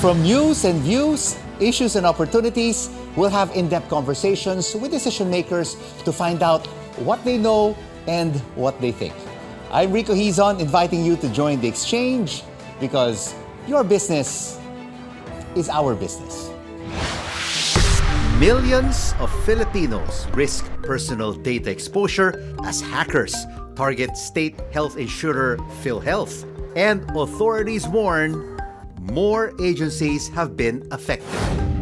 From news and views, issues and opportunities, we'll have in-depth conversations with decision makers to find out what they know and what they think. I'm Rico Hizon, inviting you to join the exchange because your business is our business. Millions of Filipinos risk personal data exposure as hackers target state health insurer PhilHealth, and authorities warn more agencies have been affected.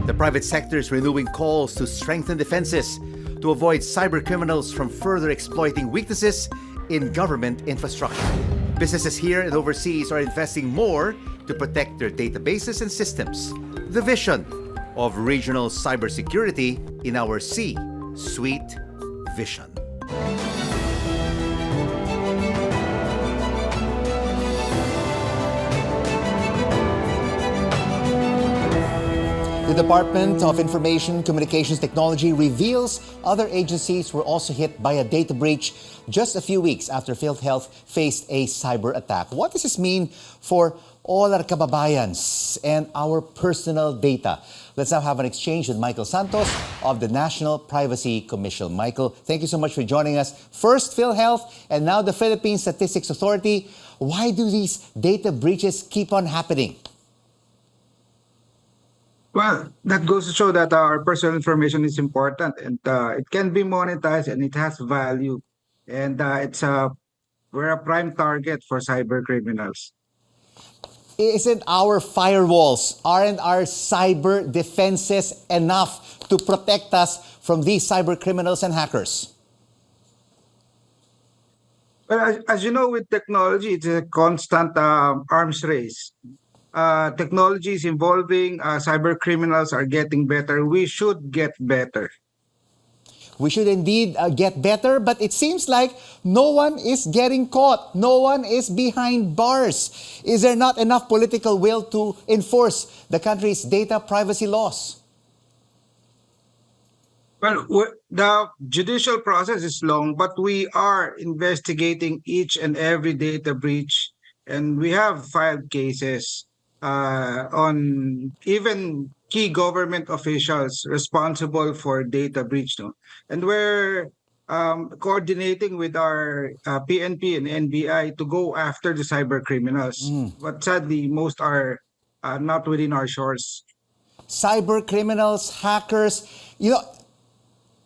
The private sector is renewing calls to strengthen defenses to avoid cybercriminals from further exploiting weaknesses in government infrastructure. Businesses here and overseas are investing more to protect their databases and systems. The vision of regional cybersecurity in our C-suite vision. The Department of Information Communications Technology reveals other agencies were also hit by a data breach just a few weeks after PhilHealth faced a cyber attack. What does this mean for all our kababayans and our personal data? Let's now have an exchange with Michael Santos of the National Privacy Commission. Michael, thank you so much for joining us. First PhilHealth and now the Philippine Statistics Authority. Why do these data breaches keep on happening? Well, that goes to show that our personal information is important and it can be monetized and it has value. And we're a prime target for cyber criminals. Isn't our firewalls, aren't our cyber defenses enough to protect us from these cyber criminals and hackers? Well, as you know, with technology, it's a constant arms race. Technologies involving cyber criminals are getting better. We should get better. We should indeed get better, but it seems like no one is getting caught. No one is behind bars. Is there not enough political will to enforce the country's data privacy laws? Well, the judicial process is long, but we are investigating each and every data breach, and we have filed cases on even key government officials responsible for data breach. No? And we're coordinating with our PNP and NBI to go after the cyber criminals. But sadly, most are not within our shores. Cyber criminals, hackers,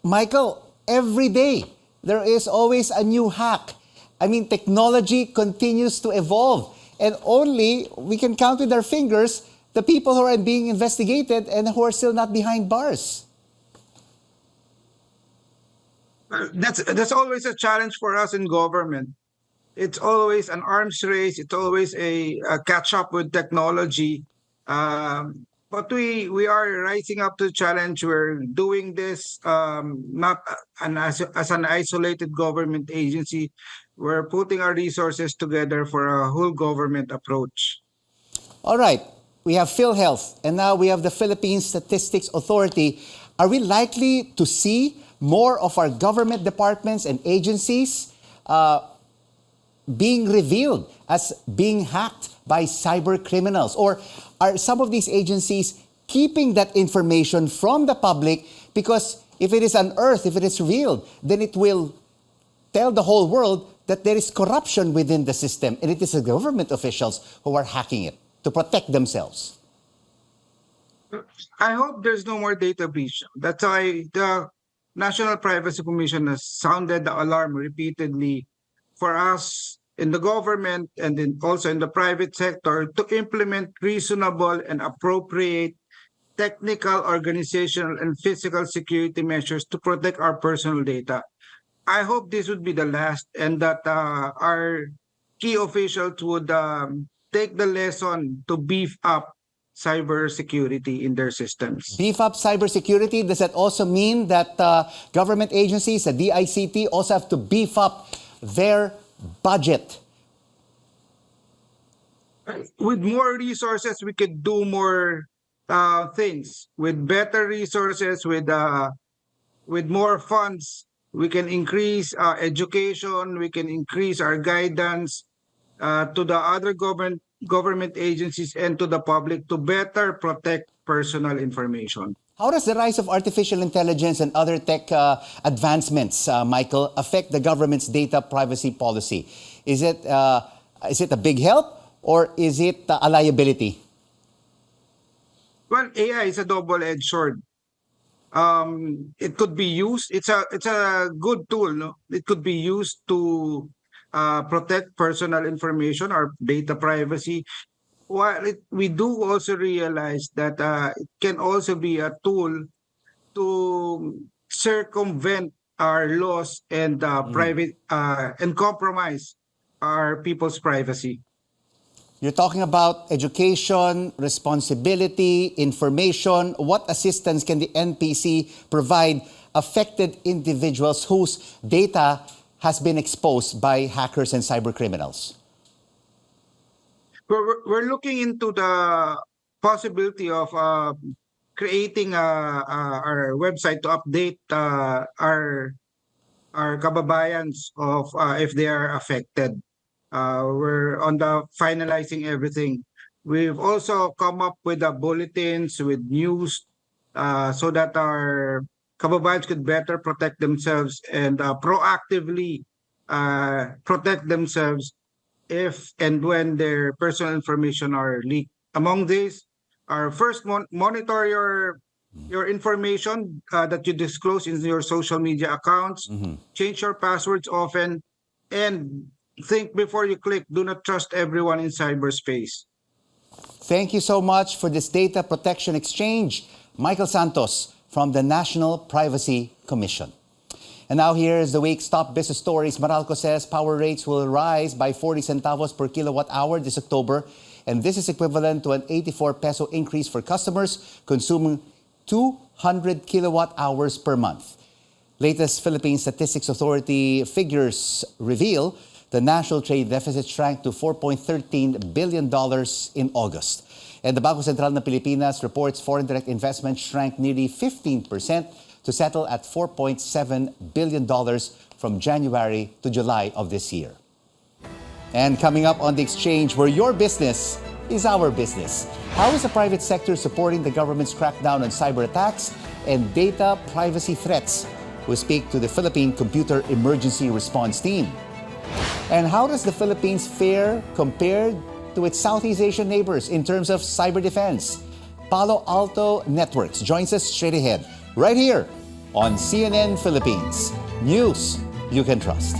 Michael, every day there is always a new hack. I mean, technology continues to evolve. And only we can count with our fingers the people who are being investigated and who are still not behind bars. That's always a challenge for us in government. It's always an arms race. It's always a catch up with technology. But we are rising up to the challenge. We're doing this not as an isolated government agency. We're putting our resources together for a whole government approach. All right. We have PhilHealth and now we have the Philippine Statistics Authority. Are we likely to see more of our government departments and agencies being revealed as being hacked by cyber criminals? Or are some of these agencies keeping that information from the public because if it is unearthed, if it is revealed, then it will tell the whole world that there is corruption within the system and it is the government officials who are hacking it to protect themselves? I hope there's no more data breach. That's why the National Privacy Commission has sounded the alarm repeatedly for us in the government and also in the private sector to implement reasonable and appropriate technical, organizational, and physical security measures to protect our personal data. I hope this would be the last and that our key officials would take the lesson to beef up cybersecurity in their systems. Beef up cybersecurity, does that also mean that government agencies, the DICT, also have to beef up their budget? With more resources, we could do more things. With better resources, with more funds, we can increase education, we can increase our guidance to the other government government agencies and to the public to better protect personal information. How does the rise of artificial intelligence and other tech advancements, Michael, affect the government's data privacy policy? Is it a big help or is it a liability? Well, AI is a double-edged sword. It could be used. It's a good tool. No? It could be used to protect personal information or data privacy. While we do also realize that it can also be a tool to circumvent our laws and private and compromise our people's privacy. You're talking about education, responsibility, information. What assistance can the NPC provide affected individuals whose data has been exposed by hackers and cybercriminals? We're looking into the possibility of creating our website to update our kababayans of if they are affected. We're on the finalizing everything. We've also come up with bulletins with news so that our kababayans could better protect themselves and proactively protect themselves if and when their personal information are leaked. Among these, our first monitor your information that you disclose in your social media accounts. Change your passwords often, and think before you click. Do not trust everyone in cyberspace. Thank you so much for this data protection exchange, Michael Santos from the National Privacy Commission. And now here's the week's top business stories. Meralco says power rates will rise by 40 centavos per kilowatt hour this October. And this is equivalent to an 84 peso increase for customers consuming 200 kilowatt hours per month. Latest Philippine Statistics Authority figures reveal the national trade deficit shrank to $4.13 billion in August. And the Bangko Sentral ng Pilipinas reports foreign direct investment shrank nearly 15% to settle at $4.7 billion from January to July of this year. And coming up on the exchange, where your business is our business. How is the private sector supporting the government's crackdown on cyber attacks and data privacy threats? We'll speak to the Philippine Computer Emergency Response Team. And how does the Philippines fare compared to its Southeast Asian neighbors in terms of cyber defense? Palo Alto Networks joins us straight ahead, right here on CNN Philippines. News you can trust.